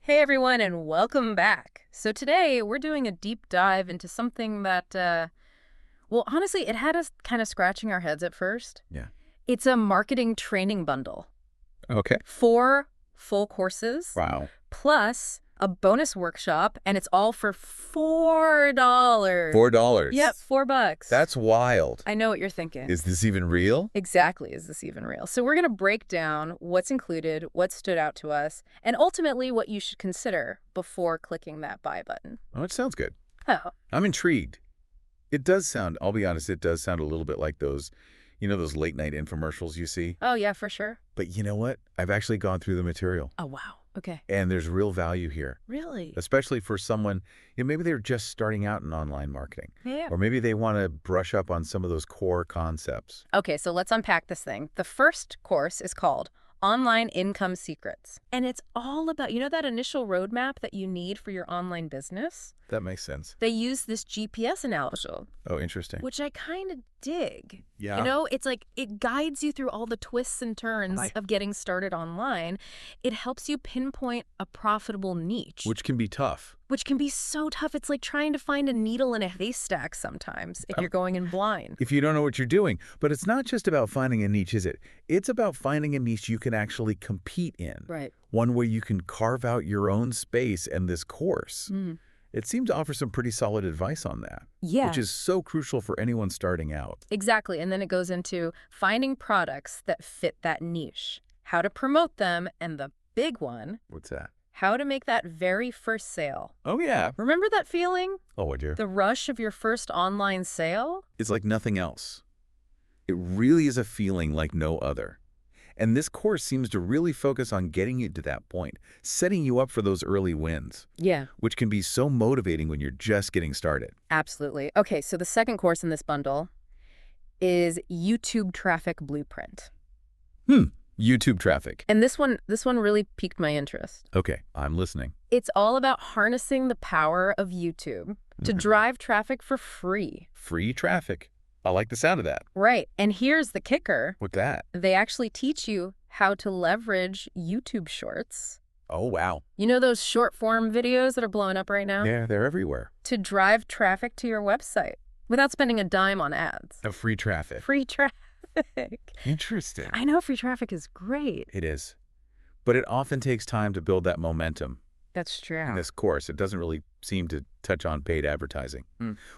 Hey everyone, and welcome back. So today we're doing a deep dive into something that, well, honestly, it had us kind of scratching our heads at first. Yeah. It's a marketing training bundle. Okay. 4 full courses, Wow. plus a bonus workshop, and it's all for $4. $4. Yep, $4. That's wild. I know what you're thinking. Is this even real? Exactly. Is this even real? So we're going to break down what's included, what stood out to us, and ultimately what you should consider before clicking that buy button. Oh, it sounds good. Oh, I'm intrigued. It does sound, I'll be honest, it does sound a little bit like those, those late night infomercials you see. oh yeah, for sure. But you know what? I've actually gone through the material. Oh, wow. Okay. And there's real value here, Really? especially for someone, maybe they're just starting out in online marketing. Yeah. Or maybe they want to brush up on some of those core concepts. Okay, so let's unpack this thing. The first course is called Online Income Secrets. And it's all about, that initial roadmap that you need for your online business? That makes sense. They use this GPS analogy, Oh, interesting. which I kind of dig. Yeah. It's like it guides you through all the twists and turns of getting started online. It helps you pinpoint a profitable niche, Which can be tough. which can be so tough. It's like trying to find a needle in a haystack sometimes if you're going in blind. If you don't know what you're doing. But it's not just about finding a niche, is it? It's about finding a niche you can actually compete in. Right. One where you can carve out your own space and this course. It seemed to offer some pretty solid advice on that. Yeah. Which is so crucial for anyone starting out. Exactly. And then it goes into finding products that fit that niche, how to promote them, and the big one, What's that? how to make that very first sale. Oh, yeah. Remember that feeling? Oh, dear. The rush of your first online sale? It's like nothing else. It really is a feeling like no other. And this course seems to really focus on getting you to that point, setting you up for those early wins, Yeah. which can be so motivating when you're just getting started. Absolutely. Okay, so the second course in this bundle is YouTube Traffic Blueprint. YouTube traffic. And this one really piqued my interest. Okay, I'm listening. It's all about harnessing the power of YouTube to drive traffic for free. Free traffic. I like the sound of that. Right. And here's the kicker. What's that? They actually teach you how to leverage YouTube Shorts. Oh, wow. You know those short form videos that are blowing up right now? Yeah, they're everywhere. To drive traffic to your website without spending a dime on ads. Free traffic. Free traffic. Interesting. I know free traffic is great. It is. But it often takes time to build that momentum. That's true. In this course, it doesn't really seem to touch on paid advertising,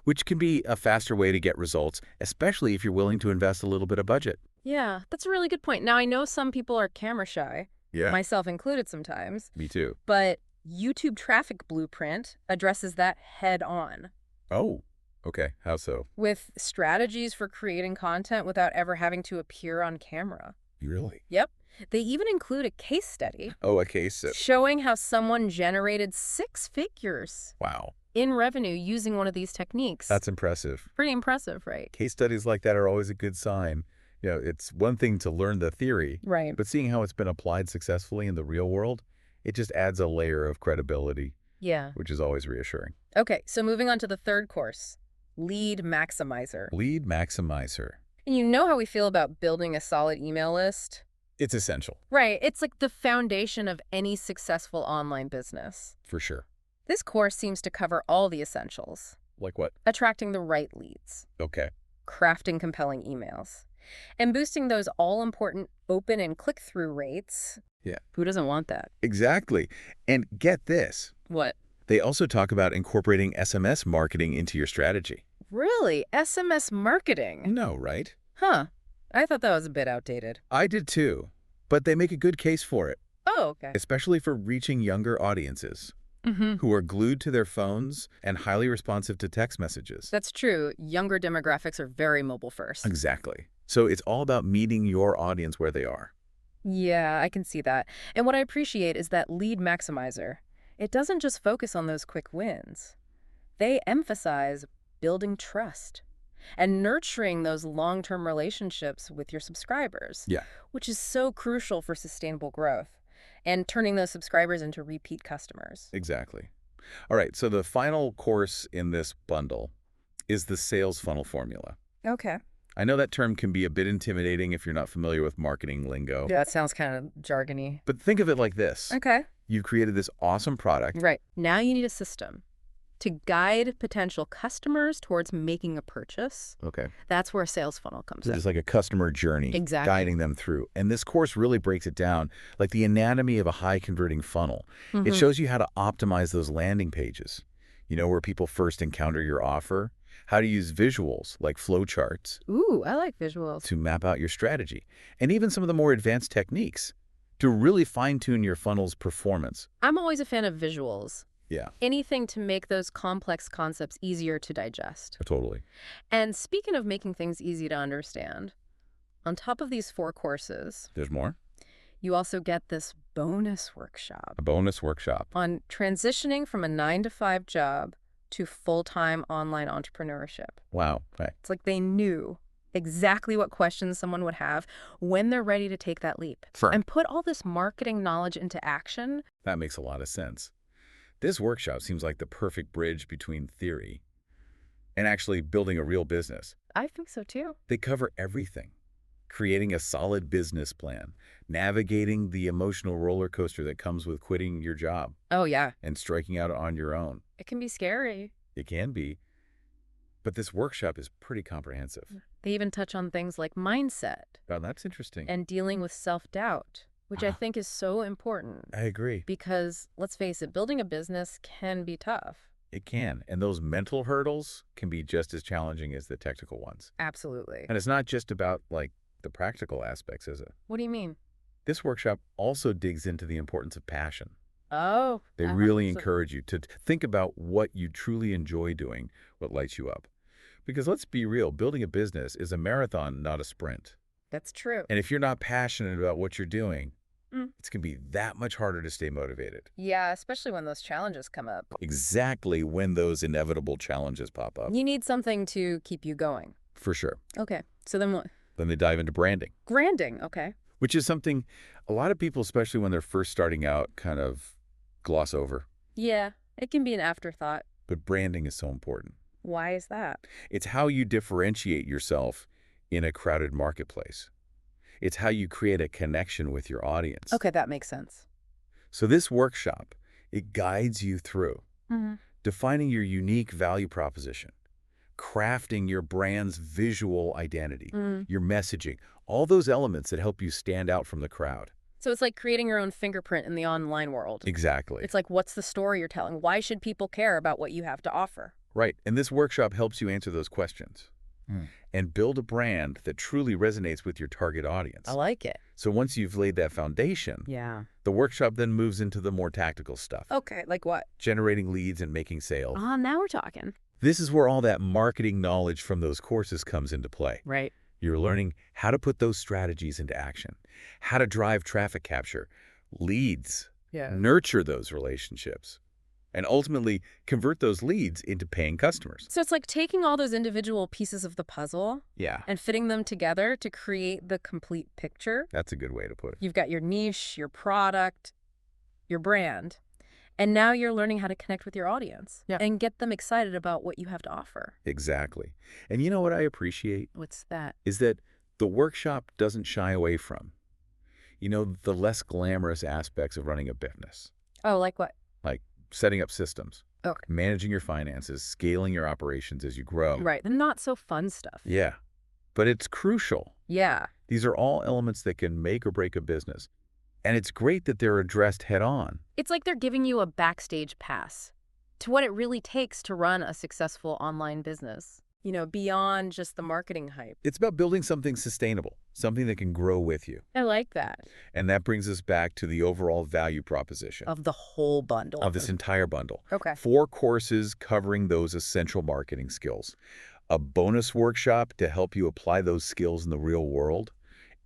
which can be a faster way to get results, especially if you're willing to invest a little bit of budget. Yeah, that's a really good point. Now, I know some people are camera shy, Yeah. myself included sometimes, Me too. but YouTube Traffic Blueprint addresses that head on Oh, okay. How so? with strategies for creating content without ever having to appear on camera. Really? Yep. They even include a case study Oh, a case. showing how someone generated 6 figures Wow. in revenue using one of these techniques. That's impressive. pretty impressive, right? Case studies like that are always a good sign. It's one thing to learn the theory, Right. but seeing how it's been applied successfully in the real world, it just adds a layer of credibility, Yeah. which is always reassuring. Okay, so moving on to the third course, Lead Maximizer. Lead maximizer. And you know how we feel about building a solid email list? It's essential, Right. It's like the foundation of any successful online business. for sure. This course seems to cover all the essentials. Like what? Attracting the right leads, Okay. crafting compelling emails, and boosting those all-important open and click-through rates. Yeah. Who doesn't want that? Exactly. And get this. What? They also talk about incorporating SMS marketing into your strategy. Really? SMS marketing? No, right? Huh. I thought that was a bit outdated. I did too. But they make a good case for it, Oh, okay. especially for reaching younger audiences who are glued to their phones and highly responsive to text messages. That's true. Younger demographics are very mobile first. Exactly. So it's all about meeting your audience where they are. Yeah, I can see that. And what I appreciate is that Lead Maximizer. It doesn't just focus on those quick wins. They emphasize building trust and nurturing those long-term relationships with your subscribers. Yeah. Which is so crucial for sustainable growth and turning those subscribers into repeat customers. Exactly. All right, so the final course in this bundle is the sales funnel formula. Okay. I know that term can be a bit intimidating if you're not familiar with marketing lingo. Yeah, that sounds kind of jargony. But think of it like this. Okay. You've created this awesome product. Right. Now you need a system to guide potential customers towards making a purchase. Okay. That's where a sales funnel comes So in. it's like a customer journey. Exactly. Guiding them through. And this course really breaks it down like the anatomy of a high-converting funnel. It shows you how to optimize those landing pages. You know, where people first encounter your offer, how to use visuals like flowcharts Ooh, I like visuals. to map out your strategy, and even some of the more advanced techniques to really fine-tune your funnel's performance. I'm always a fan of visuals. Yeah, Anything to make those complex concepts easier to digest. totally. And speaking of making things easy to understand, on top of these 4 courses, There's more? you also get this bonus workshop A bonus workshop. on transitioning from a 9-to-5 job to full-time online entrepreneurship. Wow. Right. It's like they knew exactly what questions someone would have when they're ready to take that leap. Firm. And put all this marketing knowledge into action. That makes a lot of sense. This workshop seems like the perfect bridge between theory and actually building a real business. I think so too. They cover everything. Creating a solid business plan, navigating the emotional roller coaster that comes with quitting your job Oh, yeah. and striking out on your own. It can be scary. It can be. But this workshop is pretty comprehensive. They even touch on things like mindset Oh, that's interesting. and dealing with self-doubt, which I think is so important. I agree. Because, let's face it, building a business can be tough. It can. And those mental hurdles can be just as challenging as the technical ones. Absolutely. And it's not just about, like, the practical aspects, is it? What do you mean? This workshop also digs into the importance of passion. Oh. They really encourage you to think about what you truly enjoy doing, what lights you up. Because let's be real, building a business is a marathon, not a sprint. That's true. And if you're not passionate about what you're doing, it's going to be that much harder to stay motivated. Yeah, especially when those challenges come up. Exactly when those inevitable challenges pop up. You need something to keep you going. For sure. Okay. So then what? Then they dive into branding, Branding. Okay. which is something a lot of people, especially when they're first starting out, kind of gloss over. Yeah, it can be an afterthought. But branding is so important. Why is that? It's how you differentiate yourself in a crowded marketplace. It's how you create a connection with your audience. Okay, that makes sense. So this workshop, it guides you through defining your unique value proposition, crafting your brand's visual identity, your messaging, all those elements that help you stand out from the crowd. So it's like creating your own fingerprint in the online world. Exactly. It's like, what's the story you're telling? Why should people care about what you have to offer? Right. And this workshop helps you answer those questions and build a brand that truly resonates with your target audience. I like it. So once you've laid that foundation, Yeah. the workshop then moves into the more tactical stuff, Okay, like what? generating leads and making sales. Now we're talking. This is where all that marketing knowledge from those courses comes into play. Right. You're learning how to put those strategies into action, how to drive traffic capture, leads, Yeah. nurture those relationships, and ultimately convert those leads into paying customers. So it's like taking all those individual pieces of the puzzle Yeah, and fitting them together to create the complete picture. that's a good way to put it. You've got your niche, your product, your brand, and now you're learning how to connect with your audience and get them excited about what you have to offer. Exactly. And you know what I appreciate What's that? is that the workshop doesn't shy away from, the less glamorous aspects of running a business, Oh, like what? like setting up systems, Okay. managing your finances, scaling your operations as you grow. Right. The not so fun stuff. Yeah, but it's crucial. Yeah. These are all elements that can make or break a business. And it's great that they're addressed head on. It's like they're giving you a backstage pass to what it really takes to run a successful online business, beyond just the marketing hype. It's about building something sustainable, something that can grow with you. I like that. And that brings us back to the overall value proposition Of the whole bundle. of this entire bundle. Okay. 4 courses covering those essential marketing skills. A bonus workshop to help you apply those skills in the real world.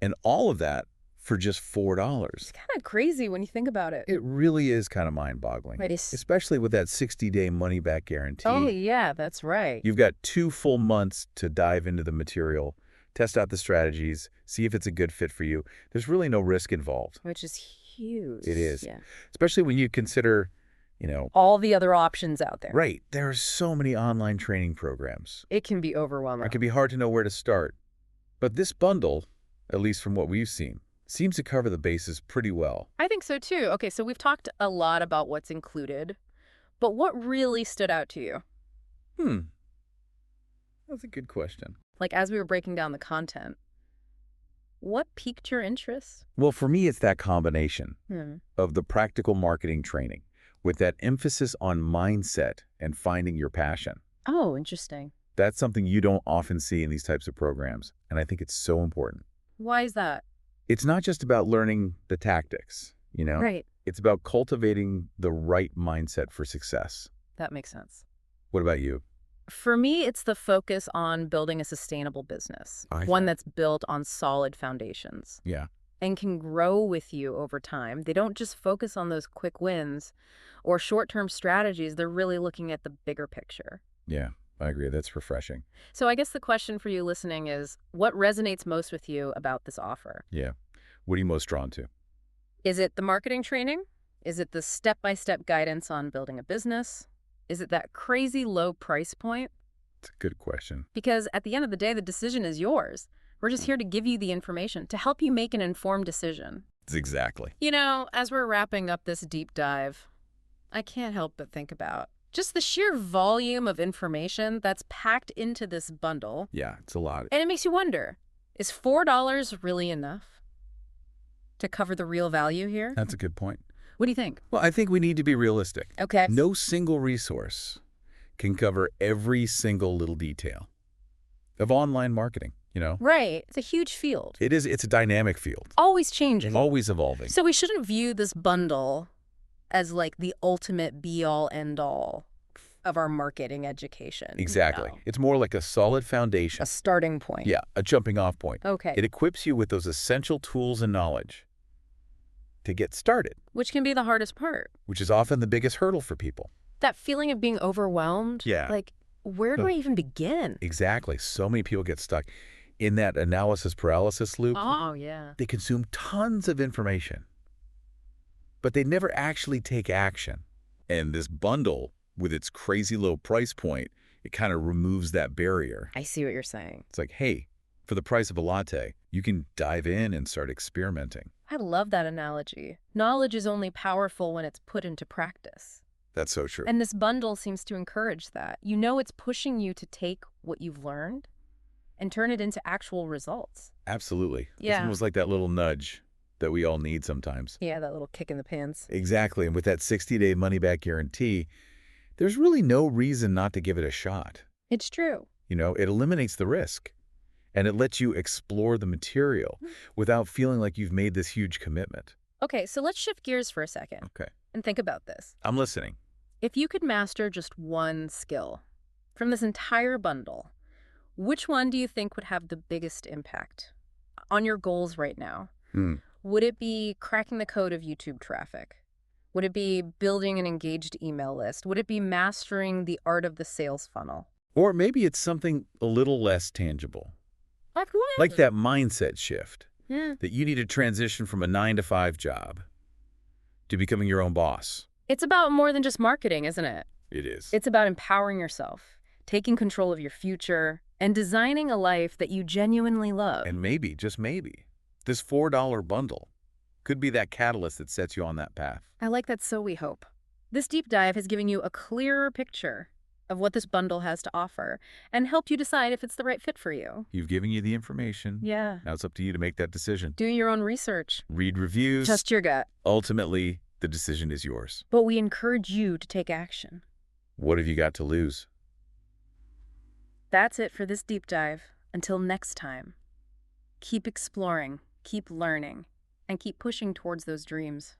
And all of that for just $4. It's kind of crazy when you think about it. It really is kind of mind-boggling, Right. especially with that 60-day money-back guarantee. Oh, yeah, that's right. You've got 2 full months to dive into the material, test out the strategies, see if it's a good fit for you. There's really no risk involved. Which is huge. It is. Yeah. Especially when you consider, All the other options out there. right, there are so many online training programs. It can be overwhelming. It can be hard to know where to start. But this bundle, at least from what we've seen, seems to cover the bases pretty well. I think so too. Okay, so we've talked a lot about what's included, but what really stood out to you? Hmm, that's a good question. Like as we were breaking down the content, what piqued your interest? Well, for me, it's that combination Hmm. of the practical marketing training with that emphasis on mindset and finding your passion. Oh, interesting. That's something you don't often see in these types of programs, and I think it's so important. Why is that? It's not just about learning the tactics, you know? Right. It's about cultivating the right mindset for success. That makes sense. What about you? For me, it's the focus on building a sustainable business, one that's built on solid foundations Yeah. and can grow with you over time. They don't just focus on those quick wins or short-term strategies. They're really looking at the bigger picture. Yeah, I agree. That's refreshing. So I guess the question for you listening is, what resonates most with you about this offer? Yeah. What are you most drawn to? Is it the marketing training? Is it the step-by-step guidance on building a business? Is it that crazy low price point? It's a good question. Because at the end of the day, the decision is yours. We're just here to give you the information to help you make an informed decision. Exactly. You know, as we're wrapping up this deep dive, I can't help but think about just the sheer volume of information that's packed into this bundle. Yeah, it's a lot. And it makes you wonder, is $4 really enough to cover the real value here? That's a good point. What do you think? Well, I think we need to be realistic. Okay. No single resource can cover every single little detail of online marketing, you know? Right. It's a huge field. It's a dynamic field, Always changing. always evolving. So we shouldn't view this bundle as like the ultimate be-all, end-all of our marketing education. Exactly. No. It's more like a solid foundation. A starting point. Yeah, a jumping off point. Okay. It equips you with those essential tools and knowledge to get started, Which can be the hardest part. which is often the biggest hurdle for people. That feeling of being overwhelmed. Yeah. Like, where do I even begin? Exactly. So many people get stuck in that analysis paralysis loop. Oh, yeah. They consume tons of information, but they never actually take action. And this bundle, with its crazy low price point, it kind of removes that barrier. I see what you're saying. It's like, hey, for the price of a latte, you can dive in and start experimenting. I love that analogy. Knowledge is only powerful when it's put into practice. That's so true. And this bundle seems to encourage that. You know it's pushing you to take what you've learned and turn it into actual results. Absolutely. Yeah. It's almost like that little nudge that we all need sometimes. Yeah, that little kick in the pants. Exactly. And with that 60-day money-back guarantee, there's really no reason not to give it a shot. It's true. You know, it eliminates the risk. And it lets you explore the material without feeling like you've made this huge commitment. Okay, so let's shift gears for a second Okay. and think about this. I'm listening. If you could master just one skill from this entire bundle, which one do you think would have the biggest impact on your goals right now? Would it be cracking the code of YouTube traffic? Would it be building an engaged email list? Would it be mastering the art of the sales funnel? Or maybe it's something a little less tangible. Like that mindset shift. Yeah. That you need to transition from a 9-to-5 job to becoming your own boss. It's about more than just marketing, isn't it? It is. It's about empowering yourself, taking control of your future, and designing a life that you genuinely love. And maybe, just maybe, this $4 bundle could be that catalyst that sets you on that path. I like that, so we hope. This deep dive has given you a clearer picture of what this bundle has to offer and helped you decide if it's the right fit for you. You've given you the information. Yeah. Now it's up to you to make that decision. Do your own research. Read reviews. Trust your gut. Ultimately, the decision is yours. But we encourage you to take action. What have you got to lose? That's it for this deep dive. Until next time, keep exploring, keep learning, and keep pushing towards those dreams.